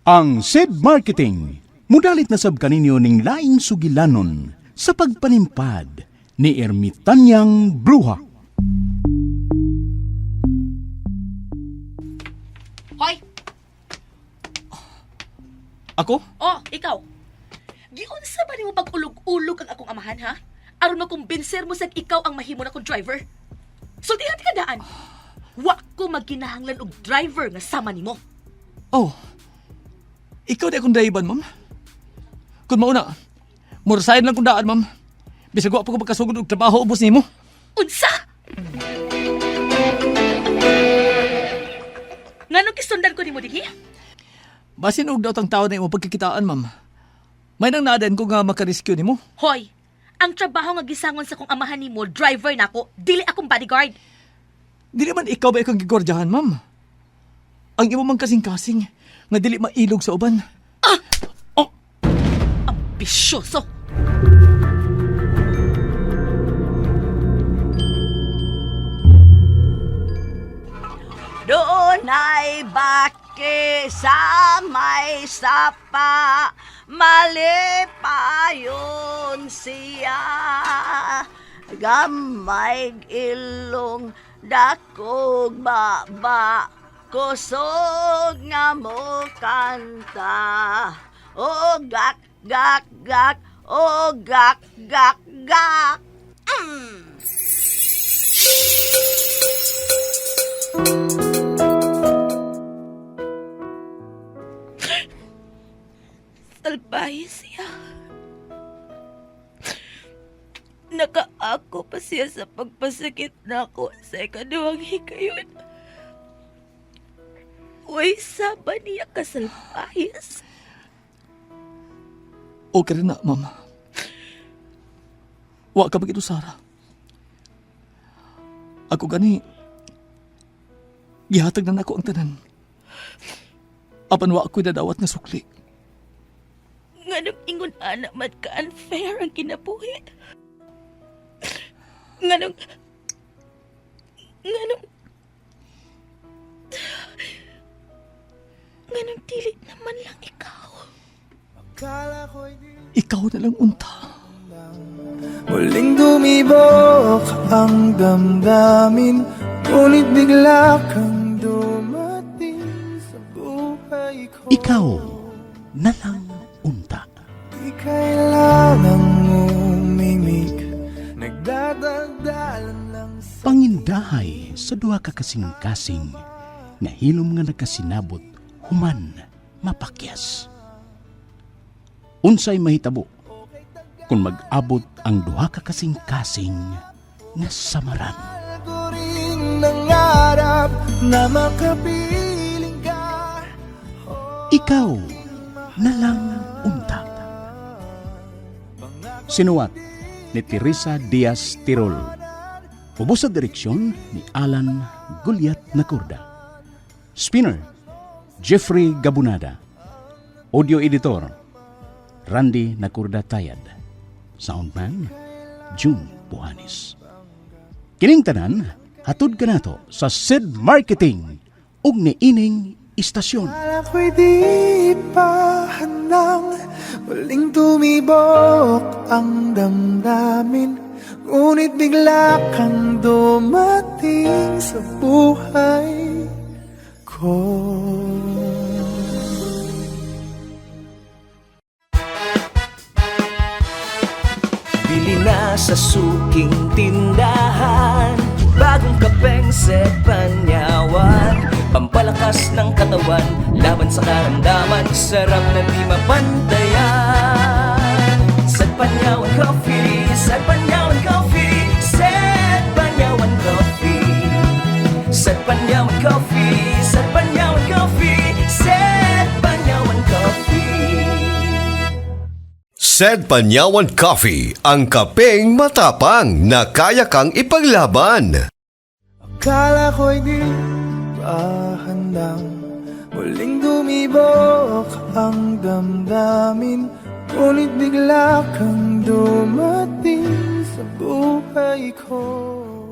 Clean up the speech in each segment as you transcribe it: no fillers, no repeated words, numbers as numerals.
Ang SED Marketing, mudalit na sab kaninyo ning laing sugilanon sa pagpanimpad ni Ermitanyang Bruha. Hoy! Ako? Oh, ikaw. Giunsa ba nimo pag-ulog-ulog ang akong amahan, ha? Aron makumbinser mo sa ikaw ang mahimo na kong driver. Sultihan ka daan. Wa ko magkinahanglan og driver nga sama nimo. Oh, ikaw di akong daiban, ma'am. Kung mauna, murasayan lang kong daan, ma'am. Bisag wa pa ko magkasugod og trabaho ubos nimo. Unsa? Nganong kisundan ko nimo dihi? Basin og daw tang tao na imong pagkikitaan, ma'am. May nang nadan ko nga makarescue nimo. Hoy, ang trabaho nga gisangon sa kong amahan nimo, driver nako, dili akong bodyguard. Di naman ikaw ba ikang gigwardyahan, ma'am? Ang imo man kasing-kasing nga dili mailog sa uban. Ambisyoso! Doon ay baki sa may sapa, mali pa yun siya. Gamay ilong, dakog baba, kusog nga mo kanta. O gak, gak, gak, o gak, gak, gak. Salbahe siya. Nakaako pa siya sa pagpasakit na ako sa ikaduhang hikayon. Uy, saba niya kasalbahis. Okay rin na, ma'am. Wa ka bagito, Sarah. Ako gani, gihatag na nako ang tanan. Apan wa ako'y dadawat nga sukli. Nganong ingon anak mat ka-unfair ang kinabuhi. Nganong dili naman lang ikaw. Ikaw na lang unta. Muling dumibok ang damdamin, ngunit bigla kang dumating sa buhay ko. Ikaw na lang unta. Di kailangang umimik, nagdadaldalan lang sa Pangindahay sa duha ka kasing-kasing nga hilom nga nagkasinabot human mapakyas. Unsay mahitabo kung mag-abot ang duha ka kasing-kasing nga samaran. ko rin nangarap na makapiling ka. Ikaw na lang unta. Sinuwat ni Teresa Diaz Tirol. Ubos sa direksyon ni Alan Gulyat Nakurda. Spinner, Jeffrey Gabunada. Audio editor, Randy Nakurda Tayad. Soundman, June Buanis. Kining tanan, hatod ka nato sa SED Marketing ug niining istasyon. Akala ko'y di pa handang muling tumibok ang damdamin, ngunit bigla kang dumating sa buhay ko. Bili na sa suking tindahan, bagong kapeng Set Panyawan. Pampalakas ng katawan, laban sa karamdaman, sarap na di mapantayan. Set Panyawan Coffee, Set Panyawan Coffee, Set Panyawan Coffee, Set Panyawan Coffee, Set Panyawan Coffee, Set Panyawan Coffee. SED Panyawan Coffee, ang kapeng matapang na kaya kang ipaglaban. Akala ko'y di pa handang muling dumibok ang damdamin, ngunit bigla kang dumating sa buhay ko.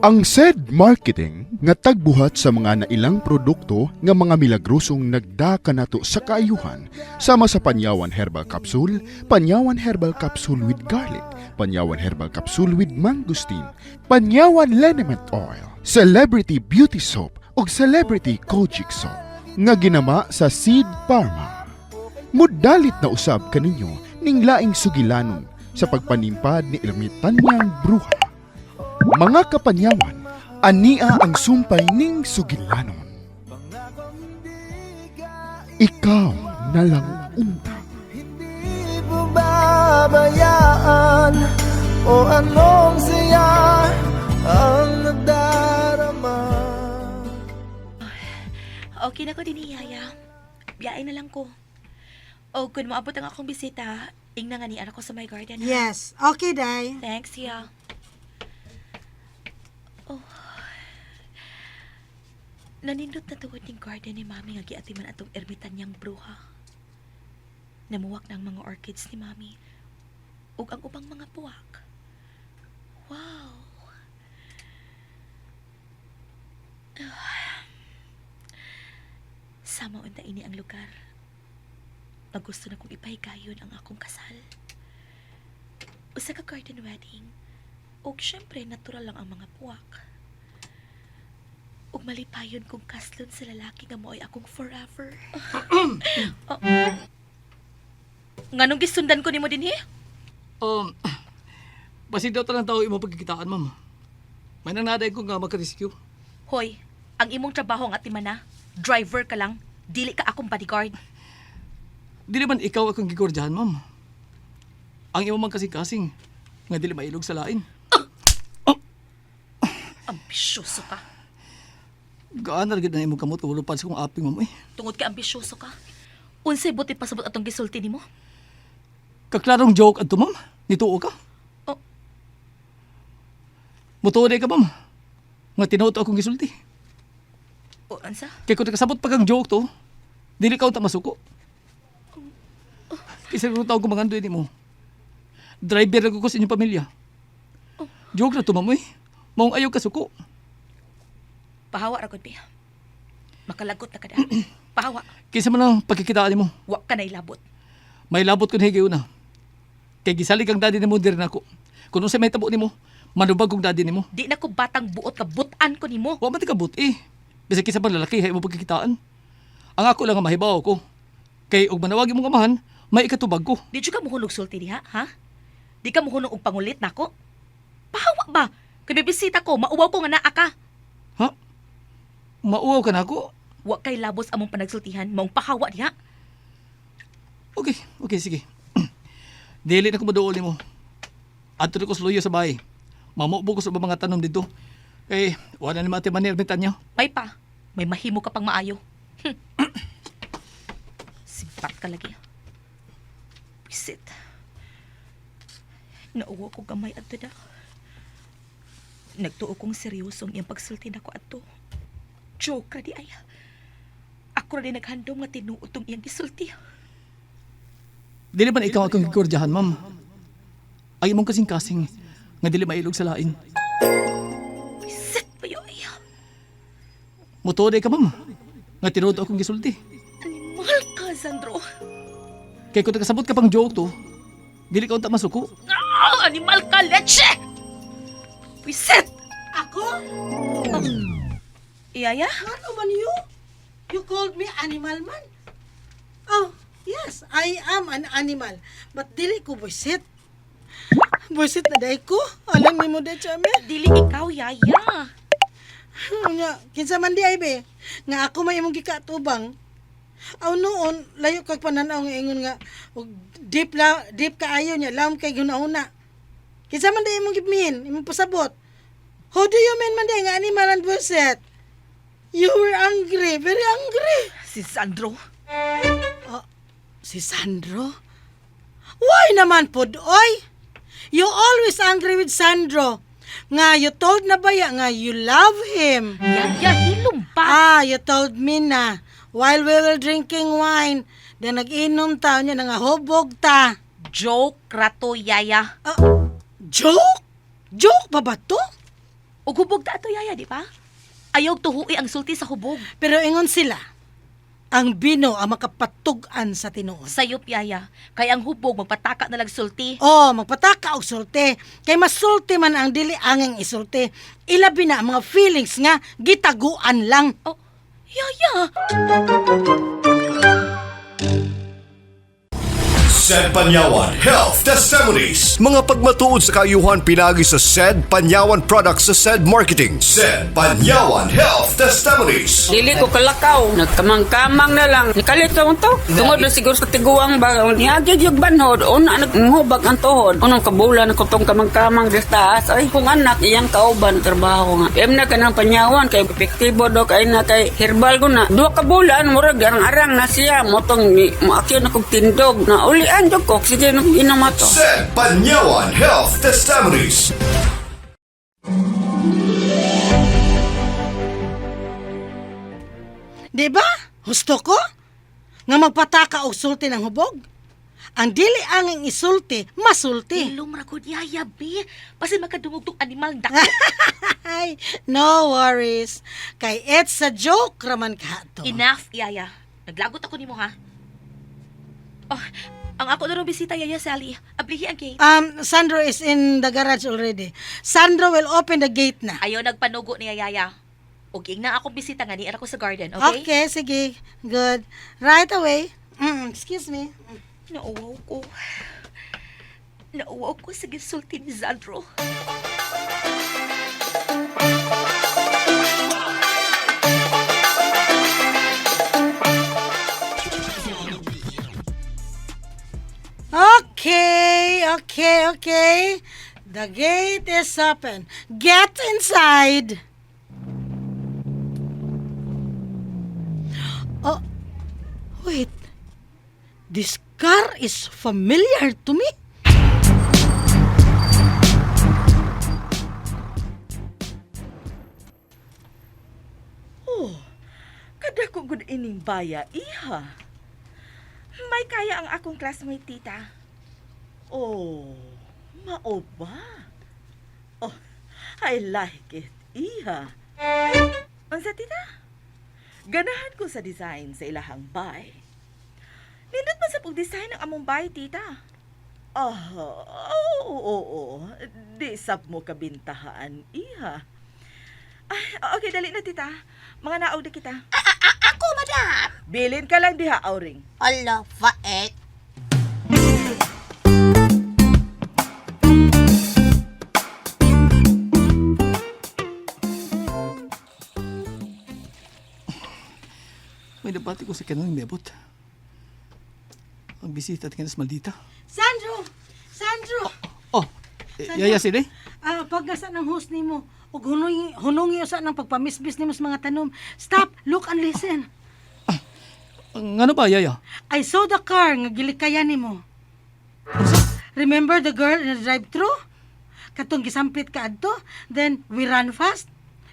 Ang SED Marketing nga tagbuhat sa mga nailang produkto nga mga milagrosong nagdaka nato sa kaayuhan sama sa Panyawan Herbal Capsule, Panyawan Herbal Capsule with Garlic, Panyawan Herbal Capsule with Mangosteen, Panyawan Liniment Oil, Celebrity Beauty Soap ug Celebrity Kojic Soap nga ginama sa Seed Pharma. Mudalit na usab kaninyo ning laing sugilanon sa pagpanimpad ni Ermitanyang Bruha. Mga kapanyawan, ania ang sumpay ning sugilanon. Ikaw na lang unta. Hindi mo babayaan o anong saya ang nadarama. Okay na ko din, Yaya. Biyain na lang ko. O kung maabot ang akong bisita, ingna nga ni anak ko sa my garden. ha? Yes. Okay, Day. Thanks, ya. Oh. Nanindot na tuwod ng garden ni Mami nga giatiman atong Ermitanyang Bruha. Namuwak ng mga orchids ni Mami ug ang ubang mga puwak. Wow. Sama unta ini ang lugar. Gusto na kong ipahigayon ang akong kasal. Usa ka garden wedding. Ug syempre natural lang ang mga puwak. Ug malipayon kong kaslon sa lalaki nga mo'y akong forever. Oh. Nganong gisundan ko nimo dinhi? Basin daw talang tao imo pagkikitaan, ma'am. May nanaday ko nga magka-rescue. Hoy, ang imong trabaho nga timana, driver ka lang, dili ka akong bodyguard. Di naman ikaw akong gigordyahan, ma'am. Ang imo man kasing-kasing, nga dili mailog sa lain. Ambisyoso ka. Gaan na rin na imong kamot, walo pa sa kong aping, ma'am. Tungod ka ambisyoso ka. Unsay buti pasabot atong gisulti nimo? Kaklarong joke adto, ma'am. Nituo ka. Oh. Mutuo ka, ma'am. Nga tinuot akong gisulti. O ansa? Kaya kung nakasabot pa kang joke to, dili ka unta masuko. Isa kong tawag kumangan doon mo. Driver ako ko sa inyong pamilya. Joke na to, ma'am, eh. Maong ayaw ka suko. Pahawa ra gud bi. Makalagot na kada. Pahawa. Kaysa man ang pagkikitaan mo. Wa ka na ilabot. May labot ko na higay una. Kay gisalig ang daddy ni mo din ako. Kung sa may tabo ni mo, manubag kong daddy ni mo. Di na ko batang buot ka butan ko nimo. Wa man ti kabut eh. Bisa kisa pang lalaki, hay mo pagkikitaan. Ang ako lang ang mahibaw ko. Kay og manawagi mong amahan, may ikatubag ko. Di ka muhunog sulti diha, ha? Di ka muhunog og pangulit nako. Pahawa ba? Kay bibisita ko, mauwaw ko nga naa ka. Ha? Mauwaw ka na ako? Wa kay labos among panagsultihan, maong pahawa diha. Okay, sige. Dili na ko maduol ni mo. Adto ko sa luyo sa bahay. Mamubo ko sa mga tanom dito. Eh, wala ni mati manir bintan niyo. May pa, may mahimo ka pang maayo. Simpat ka lagi. Visit. Nauwa ko gamay adto da. Nagtuo kong seryosong iyang pagsulti na ko adto. Joke ra di ay. Ako ra din naghandom nga tinuotong iyang gisulti. Dili man ikaw akong gigordyahan, ma'am. Ay imong kasing-kasing nga dili mailog sa lain. Visit pa yun ay. Mutuoday ka, ma'am. Nga tinuod akong gisulti. Animal ka, Sandro. Kay kung nakasabot ka pang joke to, dili ka unta masuko. Animal ka, leche! Visit! Ako? Iyaya? Ano man you? You called me animal man? Oh, yes, I am an animal. But dili ko buisit. Buisit na day ko. Alam ni mo day chame. Dili ikaw, Yaya. Nga, kinsa man di ay be. Nga ako may imong gikatubang. Aw noon, layo kag pananaw nga ingon nga og deep kaayo niya, lam kay guna-una. Kinsa man di imong gibmin, imong pasabot. How do you mean man di nga animal and buisit? You were angry, very angry. Si Sandro. Si Sandro? Why naman pod, oy? You always angry with Sandro. Nga, you told na ba ya nga you love him? Yaya, hilom pa. You told me na. While we were drinking wine, then nag-inom ta niya nga hubog ta. Joke rato, Yaya. Joke? Joke ba ba to? Ug hubog ta ato, Yaya, di ba? Ayaw tuhui ang sulti sa hubog. Pero ingon sila, ang bino ang makapatugan sa tinuod. Sayop, yaya. Kay ang hubog, magpataka na lang sulti. Oh, magpataka og sulti. Kay mas sulti man ang dili angeng isulti. Ilabi na ang mga feelings nga gitaguan lang. Oh, yaya. SED Panyawan Health Testimonies. Mga pagmatuod sa kaayuhan pinagi sa SED Panyawan Products sa SED Marketing. SED Panyawan Health Testimonies. Dili ko kalakaw, nagkamang-kamang na lang. Nikalit ko to. Tungod na siguro sa tiguang ba, niagid yung banhod, una naghubag ang tuhod. Unong kabulan ko tong kamang-kamang sa taas. Ay, kung anak, iyang kauban, trabaho nga. Em na ka ng panyawan, kay epektibo do, kay na kay herbal ko na. 2 kabulan, murag, arang na siya. Motong, maakyo na kong tindog. Na ulian, ko, sige, inamato. SED Panyawan Health Testimonies. Diba? Husto ko? Nga magpataka og sulti ng hubog? Ang dili angeng isulti, masulti. Ilom ragod, yaya, be. Pasi makadungog tong animal dako. Ay, no worries. Kay it's a joke raman ka to. Enough, yaya. Naglagot ako nimo, ha? Oh, ang ako na rin bisita, yaya, Sally. Ablihi ang gate. Sandro is in the garage already. Sandro will open the gate na. Ayaw nagpanugo niya, yaya. Okay na akong bisita nga ni ko sa garden, okay? Okay, sige. Good. Right away. Excuse me. Nauwaw ko. Nauwaw ko sa gisulti ni Sandro. Okay. The gate is open. Get inside. Oh, wait. This car is familiar to me. Kada ko gud ining baya, iha. May kaya ang akong classmate, tita. Oh, mao ba? Oh, I like it, iha. Unsa, tita? Ganahan ko sa design sa ilahang bay. Nindot man sa pag-design ng among bay, tita. Oo. Di sab mo kabintahaan, iha. Ay, okay, dali na, tita. Mga naog na kita. Ako, madam! Bilin ka lang diha, Auring. Ala, faet. May nabati ko sa kanang nebot. Ang bisita at kanas maldita. Sandro! Oh, yaya sila Pag nasa ng host ni mo, ug hunungi usa ng pagpamisbis ni mo sa mga tanom. Stop, look and listen. Ano ba, yaya? I saw the car nga gilikayan ni mo. Remember the girl in the drive-thru? Katong gisampit ka adto, then we ran fast.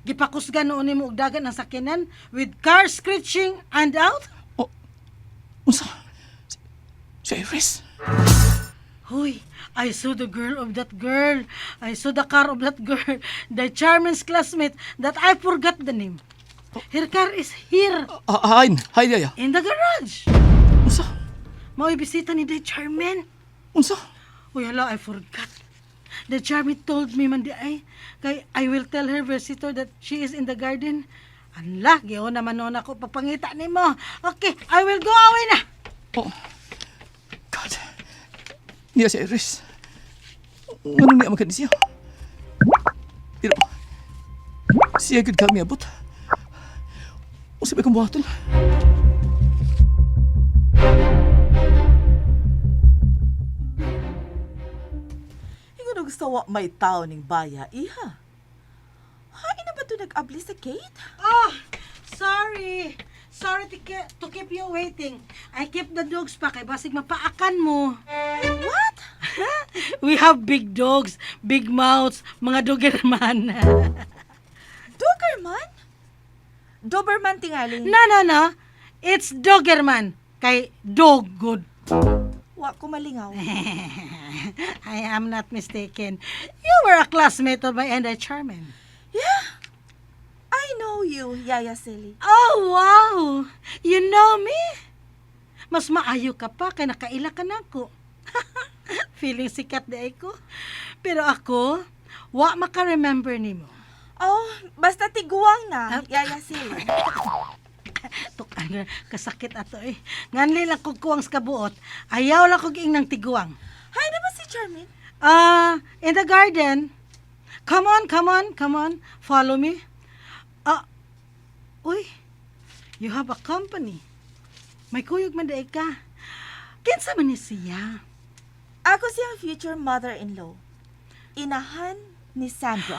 Gipakusgan noon nimo og dagan ng sakyanan with car screeching and out. Unsa? Si Iris? Hoy, I saw the girl of that girl. I saw the car of that girl. The Charman's classmate that I forgot the name. Her car is here Hi, yaya. in the garage. Unsa? Mao'y bisita ni the Charman. Unsa? Uy, hala, I forgot. The Charmy told me man di ay, kay I will tell her visitor that she is in the garden. Anla, giho naman noon ako papangita ni mo. Okay, I will go away na. Oh, God. Niya si Iris. Anong niya magkani siya? Pero, siya gud kami abot. O sabi kong buhaton. Ingon gusto wa may tao ning baya, iha. Hain na ba ito nag-abli sa gate? Oh, sorry. Sorry to keep you waiting. I kept the dogs pa kay basig mapaakan mo. What? We have big dogs, big mouths, mga dogerman. Doberman? Doberman tingali. No. It's dogerman. Kay dog good. Wa ko malingaw. I am not mistaken. You were a classmate of my and Charmin. Yeah, I know. know you, Yaya Silly. Oh, wow! You know me? Mas maayo ka pa kay nakaila ka na ako. Feeling sikat di ko. Pero ako, wa maka-remember nimo. Oh, basta tiguang na, Yaya Silly. Tukang kasakit ato eh. Nganli lang kog kuwang sa kabuot. Ayaw lang kog ing nang tiguang. Hay na ba si Charmin? In the garden. Come on. Follow me. Uy, you have a company. May kuyog man daig ka. Kinsa man ni siya? Ako siyang future mother-in-law. Inahan ni Sandra.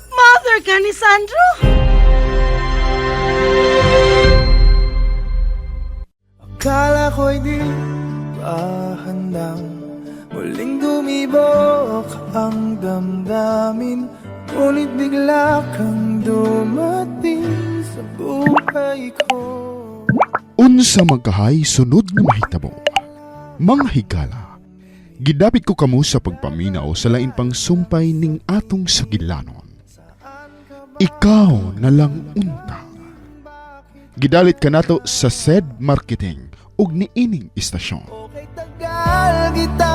Mother ka ni Sandro? Akala ko'y di pa handang muling dumibok ang damdamin, ngunit bigla kang dumating sa buhay ko. Unsa magkahay sunod nga mahitabo. Mga higala, gidapit ko kamo sa pagpaminaw sa lain pang sumpay ning atong sagilanon. Ikaw na lang unta. Gidalit ka nato sa SED Marketing ug niining istasyon. Okay, tagal kita